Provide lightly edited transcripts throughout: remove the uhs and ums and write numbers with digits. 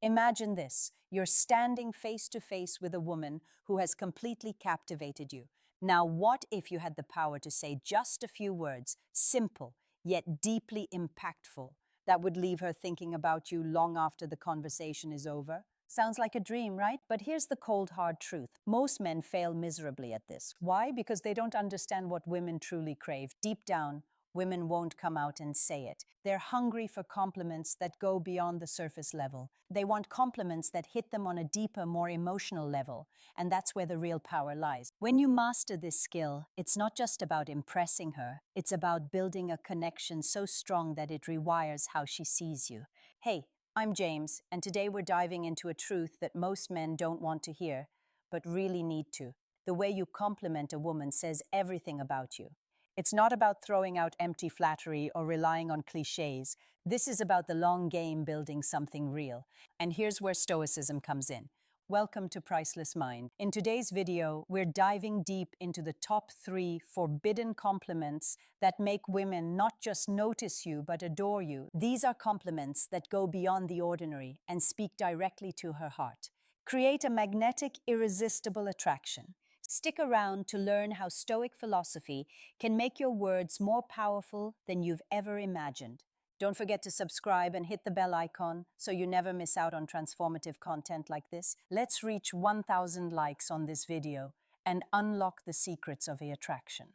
Imagine this. You're standing face to face with a woman who has completely captivated you. Now, what if you had the power to say just a few words, simple, yet deeply impactful, that would leave her thinking about you long after the conversation is over? Sounds like a dream, right? But here's the cold, hard truth. Most men fail miserably at this. Why? Because they don't understand what women truly crave. Deep down, women won't come out and say it. They're hungry for compliments that go beyond the surface level. They want compliments that hit them on a deeper, more emotional level. And that's where the real power lies. When you master this skill, it's not just about impressing her, it's about building a connection so strong that it rewires how she sees you. Hey, I'm James, and today we're diving into a truth that most men don't want to hear, but really need to. The way you compliment a woman says everything about you. It's not about throwing out empty flattery or relying on cliches. This is about the long game building something real. And here's where Stoicism comes in. Welcome to Priceless Mind. In today's video, we're diving deep into the top 3 forbidden compliments that make women not just notice you, but adore you. These are compliments that go beyond the ordinary and speak directly to her heart. Create a magnetic, irresistible attraction. Stick around to learn how Stoic philosophy can make your words more powerful than you've ever imagined. Don't forget to subscribe and hit the bell icon so you never miss out on transformative content like this. Let's reach 1,000 likes on this video and unlock the secrets of the attraction.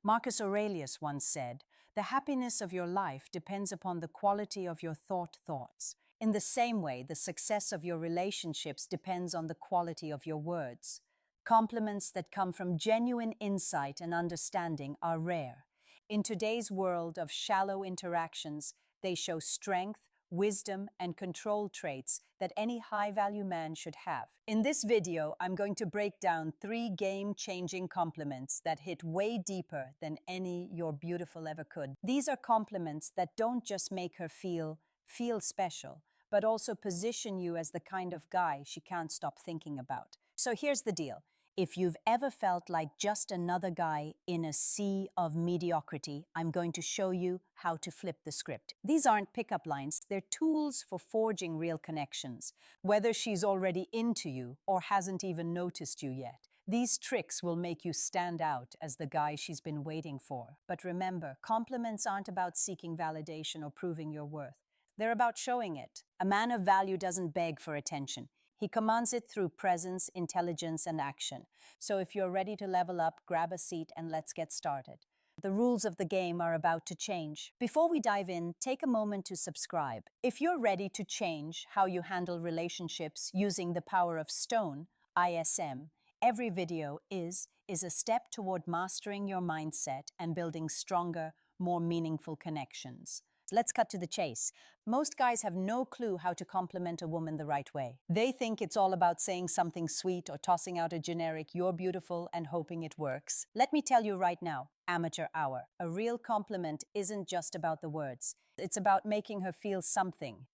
Marcus Aurelius once said, "The happiness of your life depends upon the quality of your thoughts. In the same way, the success of your relationships depends on the quality of your words." Compliments that come from genuine insight and understanding are rare. In today's world of shallow interactions, they show strength, wisdom, and control traits that any high-value man should have. In this video, I'm going to break down 3 game-changing compliments that hit way deeper than any "you're beautiful" ever could. These are compliments that don't just make her feel special, but also position you as the kind of guy she can't stop thinking about. So here's the deal. If you've ever felt like just another guy in a sea of mediocrity, I'm going to show you how to flip the script. These aren't pickup lines, they're tools for forging real connections. Whether she's already into you or hasn't even noticed you yet, these tricks will make you stand out as the guy she's been waiting for. But remember, compliments aren't about seeking validation or proving your worth. They're about showing it. A man of value doesn't beg for attention. He commands it through presence, intelligence, and action. So if you're ready to level up, grab a seat and let's get started. The rules of the game are about to change. Before we dive in, take a moment to subscribe. If you're ready to change how you handle relationships using the power of Stone, ISM, every video is a step toward mastering your mindset and building stronger, more meaningful connections. Let's cut to the chase. Most guys have no clue how to compliment a woman the right way. They think it's all about saying something sweet or tossing out a generic "you're beautiful" and hoping it works. Let me tell you right now, amateur hour, a real compliment isn't just about the words. It's about making her feel something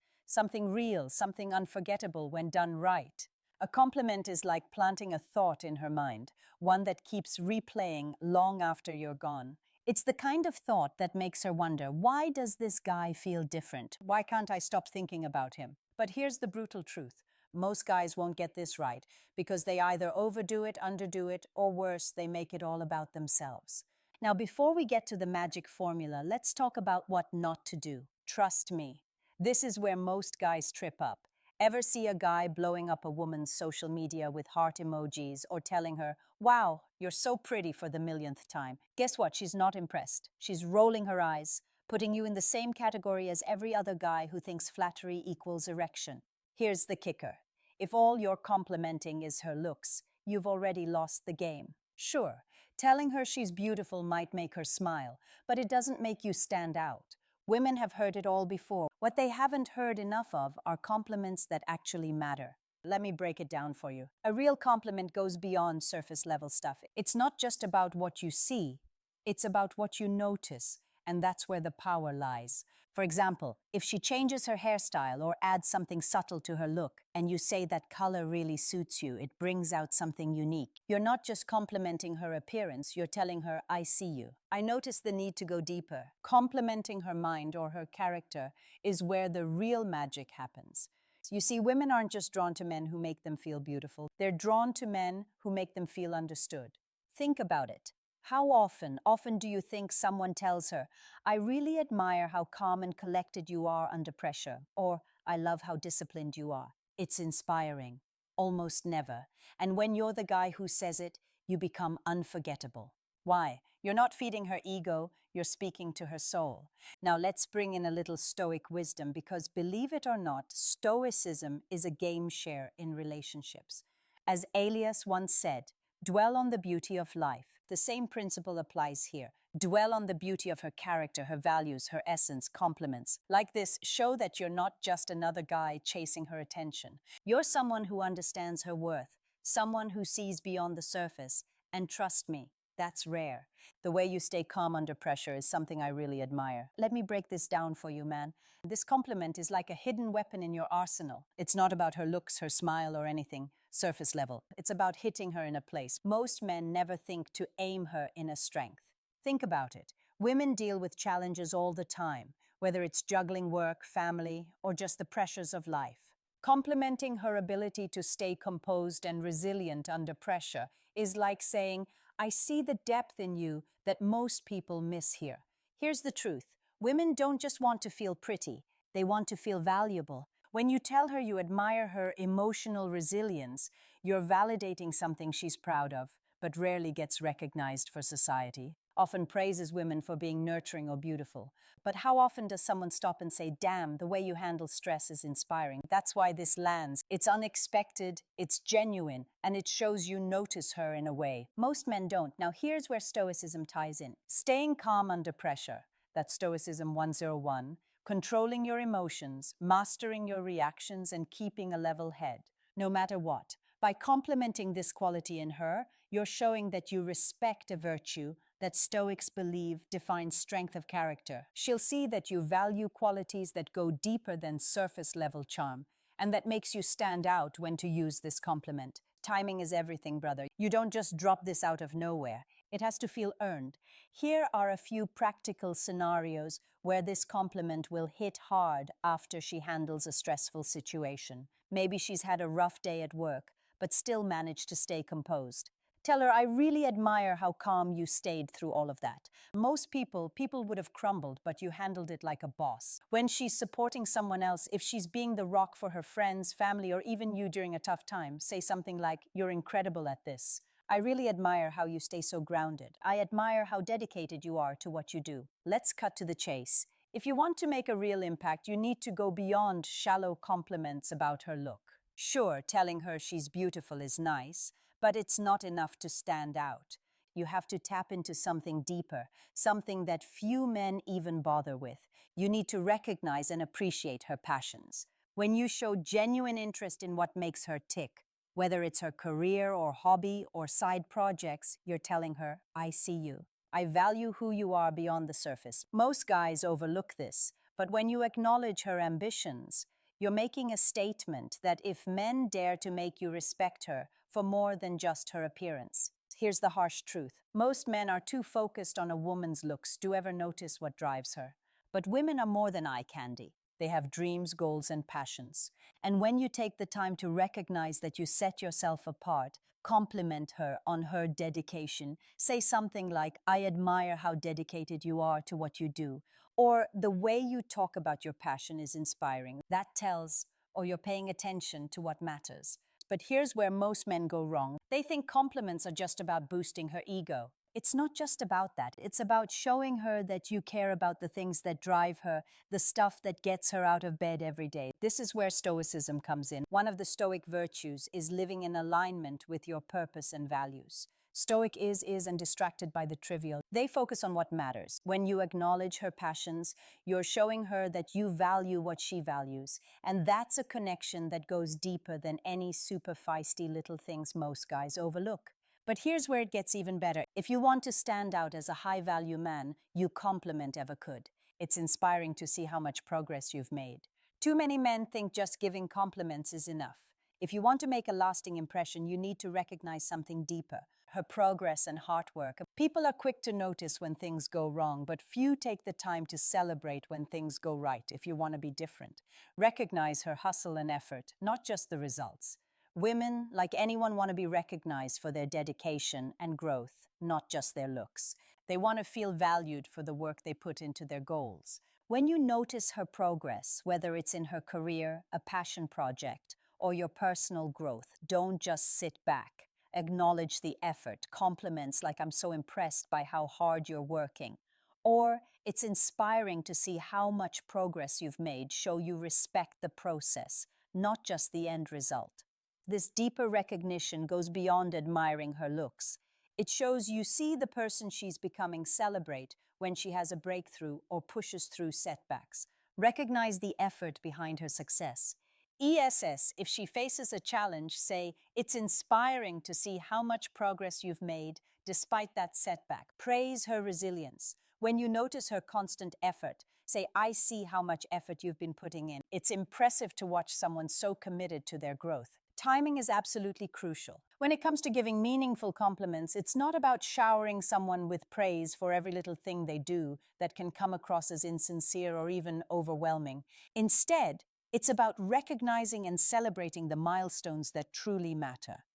real, something unforgettable when done right. A compliment is like planting a thought in her mind, one that keeps replaying long after you're gone. It's the kind of thought that makes her wonder, why does this guy feel different? Why can't I stop thinking about him? But here's the brutal truth. Most guys won't get this right because they either overdo it, underdo it, or worse, they make it all about themselves. Now, before we get to the magic formula, let's talk about what not to do. Trust me, this is where most guys trip up. Ever see a guy blowing up a woman's social media with heart emojis or telling her, "Wow, you're so pretty" for the millionth time? Guess what? She's not impressed. She's rolling her eyes, putting you in the same category as every other guy who thinks flattery equals erection. Here's the kicker. If all you're complimenting is her looks, you've already lost the game. Sure, telling her she's beautiful might make her smile, but it doesn't make you stand out. Women have heard it all before. What they haven't heard enough of are compliments that actually matter. Let me break it down for you. A real compliment goes beyond surface level stuff. It's not just about what you see, it's about what you notice, and that's where the power lies. For example, if she changes her hairstyle or adds something subtle to her look, and you say that color really suits you, it brings out something unique. You're not just complimenting her appearance, you're telling her, "I see you." I notice the need to go deeper. Complimenting her mind or her character is where the real magic happens. You see, women aren't just drawn to men who make them feel beautiful. They're drawn to men who make them feel understood. Think about it. How often do you think someone tells her, I really admire how calm and collected you are under pressure, or I love how disciplined you are? It's inspiring. Almost never. And when you're the guy who says it, you become unforgettable. Why? You're not feeding her ego, you're speaking to her soul. Now let's bring in a little Stoic wisdom because believe it or not, Stoicism is a game share in relationships. As Aelius once said, dwell on the beauty of life. The same principle applies here. Dwell on the beauty of her character, her values, her essence, compliments. Like this, show that you're not just another guy chasing her attention. You're someone who understands her worth, someone who sees beyond the surface. And trust me, that's rare. The way you stay calm under pressure is something I really admire. Let me break this down for you, man. This compliment is like a hidden weapon in your arsenal. It's not about her looks, her smile, or anything surface level. It's about hitting her in a place. Most men never think to aim her in a strength. Think about it. Women deal with challenges all the time, whether it's juggling work, family, or just the pressures of life. Complimenting her ability to stay composed and resilient under pressure is like saying, I see the depth in you that most people miss here. Here's the truth. Women don't just want to feel pretty, they want to feel valuable. When you tell her you admire her emotional resilience, you're validating something she's proud of, but rarely gets recognized for society. Often praises women for being nurturing or beautiful. But how often does someone stop and say, damn, the way you handle stress is inspiring? That's why this lands. It's unexpected, it's genuine, and it shows you notice her in a way most men don't. Now here's where Stoicism ties in. Staying calm under pressure. That's Stoicism 101. Controlling your emotions, mastering your reactions, and keeping a level head, no matter what. By complimenting this quality in her, you're showing that you respect a virtue that Stoics believe defines strength of character. She'll see that you value qualities that go deeper than surface-level charm, and that makes you stand out when to use this compliment. Timing is everything, brother. You don't just drop this out of nowhere. It has to feel earned. Here are a few practical scenarios where this compliment will hit hard after she handles a stressful situation. Maybe she's had a rough day at work, but still managed to stay composed. Tell her, I really admire how calm you stayed through all of that. Most people would have crumbled, but you handled it like a boss. When she's supporting someone else, if she's being the rock for her friends, family, or even you during a tough time, say something like, you're incredible at this. I really admire how you stay so grounded. I admire how dedicated you are to what you do. Let's cut to the chase. If you want to make a real impact, you need to go beyond shallow compliments about her look. Sure, telling her she's beautiful is nice, but it's not enough to stand out. You have to tap into something deeper, something that few men even bother with. You need to recognize and appreciate her passions. When you show genuine interest in what makes her tick, whether it's her career or hobby or side projects, you're telling her, I see you. I value who you are beyond the surface. Most guys overlook this, but when you acknowledge her ambitions, you're making a statement that if men dare to make you respect her for more than just her appearance. Here's the harsh truth. Most men are too focused on a woman's looks to ever notice what drives her. But women are more than eye candy. They have dreams, goals, and passions. And when you take the time to recognize that you set yourself apart, compliment her on her dedication, say something like, I admire how dedicated you are to what you do, or the way you talk about your passion is inspiring. That tells, or you're paying attention to what matters. But here's where most men go wrong. They think compliments are just about boosting her ego. It's not just about that. It's about showing her that you care about the things that drive her, the stuff that gets her out of bed every day. This is where Stoicism comes in. One of the Stoic virtues is living in alignment with your purpose and values. Stoic is and distracted by the trivial. They focus on what matters. When you acknowledge her passions, you're showing her that you value what she values. And that's a connection that goes deeper than any super feisty little things most guys overlook. But here's where it gets even better. If you want to stand out as a high-value man, you compliment ever could. It's inspiring to see how much progress you've made. Too many men think just giving compliments is enough. If you want to make a lasting impression, you need to recognize something deeper, her progress and hard work. People are quick to notice when things go wrong, but few take the time to celebrate when things go right if you want to be different. Recognize her hustle and effort, not just the results. Women, like anyone, want to be recognized for their dedication and growth, not just their looks. They want to feel valued for the work they put into their goals. When you notice her progress, whether it's in her career, a passion project, or your personal growth, don't just sit back. Acknowledge the effort, compliments like "I'm so impressed by how hard you're working." Or "It's inspiring to see how much progress you've made," show you respect the process, not just the end result. This deeper recognition goes beyond admiring her looks. It shows you see the person she's becoming. Celebrate when she has a breakthrough or pushes through setbacks. Recognize the effort behind her success. If she faces a challenge, say, "It's inspiring to see how much progress you've made despite that setback." Praise her resilience. When you notice her constant effort, say, "I see how much effort you've been putting in. It's impressive to watch someone so committed to their growth." Timing is absolutely crucial. When it comes to giving meaningful compliments, it's not about showering someone with praise for every little thing they do that can come across as insincere or even overwhelming. Instead, it's about recognizing and celebrating the milestones that truly matter.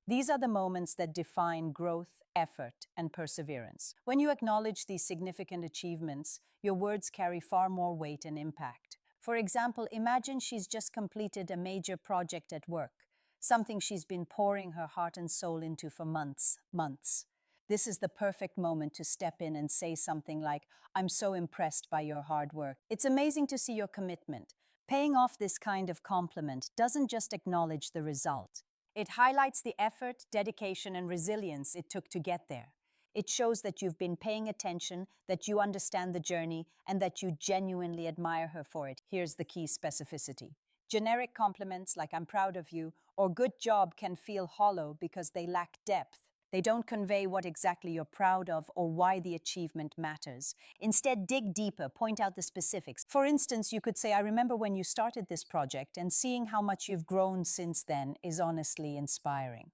These are the moments that define growth, effort, and perseverance. When you acknowledge these significant achievements, your words carry far more weight and impact. For example, imagine she's just completed a major project at work, something she's been pouring her heart and soul into for months. This is the perfect moment to step in and say something like, "I'm so impressed by your hard work. It's amazing to see your commitment." Paying off this kind of compliment doesn't just acknowledge the result. It highlights the effort, dedication, and resilience it took to get there. It shows that you've been paying attention, that you understand the journey, and that you genuinely admire her for it. Here's the key specificity. Generic compliments like "I'm proud of you" or "good job" can feel hollow because they lack depth. They don't convey what exactly you're proud of or why the achievement matters. Instead, dig deeper, point out the specifics. For instance, you could say, "I remember when you started this project, and seeing how much you've grown since then is honestly inspiring."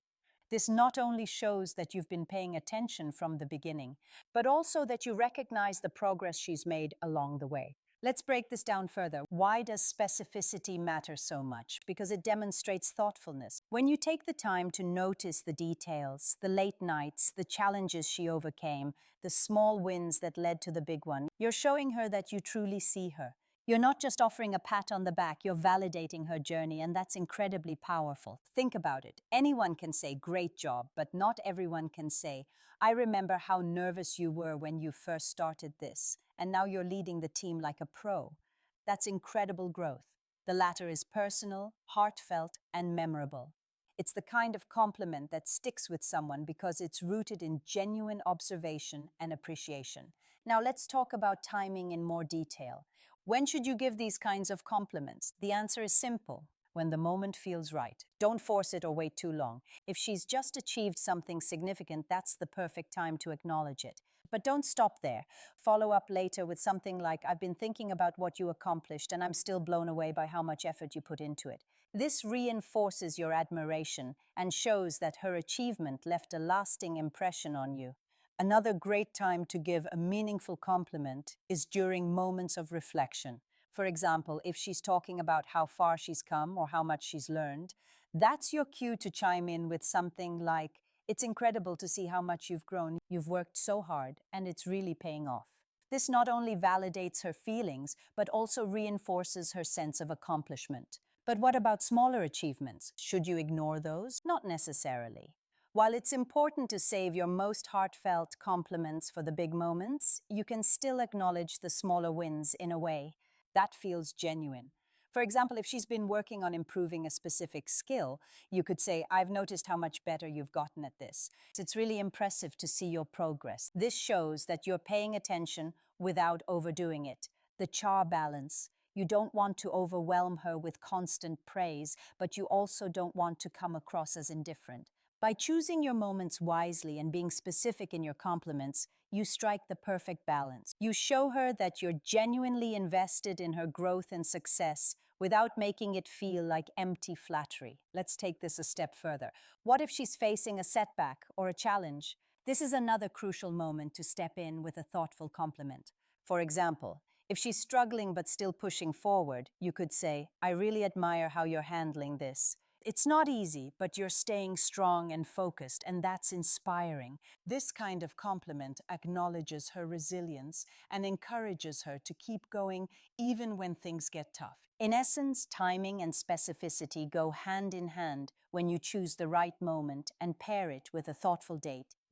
This not only shows that you've been paying attention from the beginning, but also that you recognize the progress she's made along the way. Let's break this down further. Why does specificity matter so much? Because it demonstrates thoughtfulness. When you take the time to notice the details, the late nights, the challenges she overcame, the small wins that led to the big one, you're showing her that you truly see her. You're not just offering a pat on the back, you're validating her journey, and that's incredibly powerful. Think about it. Anyone can say "great job," but not everyone can say, "I remember how nervous you were when you first started this, and now you're leading the team like a pro." That's incredible growth. The latter is personal, heartfelt, and memorable. It's the kind of compliment that sticks with someone because it's rooted in genuine observation and appreciation. Now let's talk about timing in more detail. When should you give these kinds of compliments? The answer is simple: when the moment feels right. Don't force it or wait too long. If she's just achieved something significant, that's the perfect time to acknowledge it. But don't stop there. Follow up later with something like, "I've been thinking about what you accomplished, and I'm still blown away by how much effort you put into it." This reinforces your admiration and shows that her achievement left a lasting impression on you. Another great time to give a meaningful compliment is during moments of reflection. For example, if she's talking about how far she's come or how much she's learned, that's your cue to chime in with something like, "It's incredible to see how much you've grown. You've worked so hard, and it's really paying off." This not only validates her feelings, but also reinforces her sense of accomplishment. But what about smaller achievements? Should you ignore those? Not necessarily. While it's important to save your most heartfelt compliments for the big moments, you can still acknowledge the smaller wins in a way that feels genuine. For example, if she's been working on improving a specific skill, you could say, "I've noticed how much better you've gotten at this. It's really impressive to see your progress." This shows that you're paying attention without overdoing it. The char balance. You don't want to overwhelm her with constant praise, but you also don't want to come across as indifferent. By choosing your moments wisely and being specific in your compliments, you strike the perfect balance. You show her that you're genuinely invested in her growth and success without making it feel like empty flattery. Let's take this a step further. What if she's facing a setback or a challenge? This is another crucial moment to step in with a thoughtful compliment. For example, if she's struggling but still pushing forward, you could say, "I really admire how you're handling this. It's not easy, but you're staying strong and focused, and that's inspiring." This kind of compliment acknowledges her resilience and encourages her to keep going even when things get tough. In essence, timing and specificity go hand in hand when you choose the right moment and pair it with a thoughtful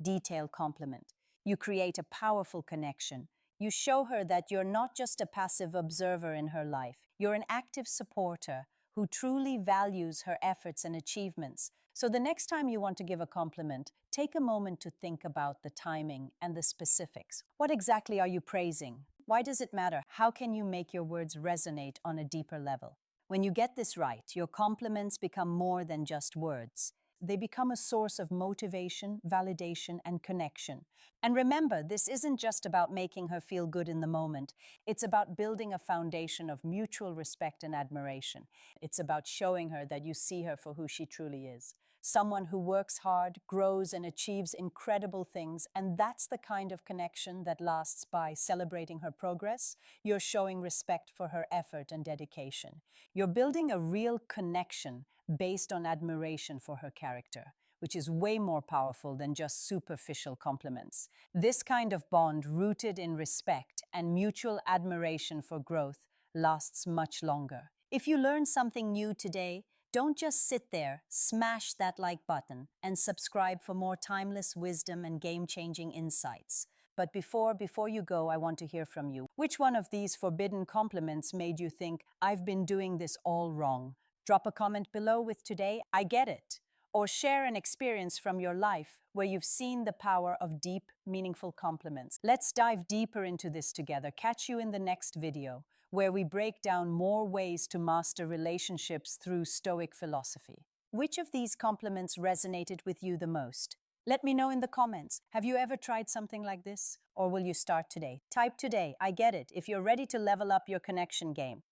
detailed compliment. You create a powerful connection. You show her that you're not just a passive observer in her life, you're an active supporter who truly values her efforts and achievements. So the next time you want to give a compliment, take a moment to think about the timing and the specifics. What exactly are you praising? Why does it matter? How can you make your words resonate on a deeper level? When you get this right, your compliments become more than just words. They become a source of motivation, validation, and connection. And remember, this isn't just about making her feel good in the moment. It's about building a foundation of mutual respect and admiration. It's about showing her that you see her for who she truly is. Someone who works hard, grows, and achieves incredible things, and that's the kind of connection that lasts. By celebrating her progress, you're showing respect for her effort and dedication. You're building a real connection based on admiration for her character, which is way more powerful than just superficial compliments. This kind of bond, rooted in respect and mutual admiration for growth, lasts much longer. If you learned something new today, don't just sit there, smash that like button and subscribe for more timeless wisdom and game-changing insights. But before you go, I want to hear from you. Which one of these forbidden compliments made you think, "I've been doing this all wrong"? Drop a comment below with "Today, I get it." Or share an experience from your life where you've seen the power of deep, meaningful compliments. Let's dive deeper into this together. Catch you in the next video, where we break down more ways to master relationships through Stoic philosophy. Which of these compliments resonated with you the most? Let me know in the comments. Have you ever tried something like this? Or will you start today? Type "Today, I get it" if you're ready to level up your connection game.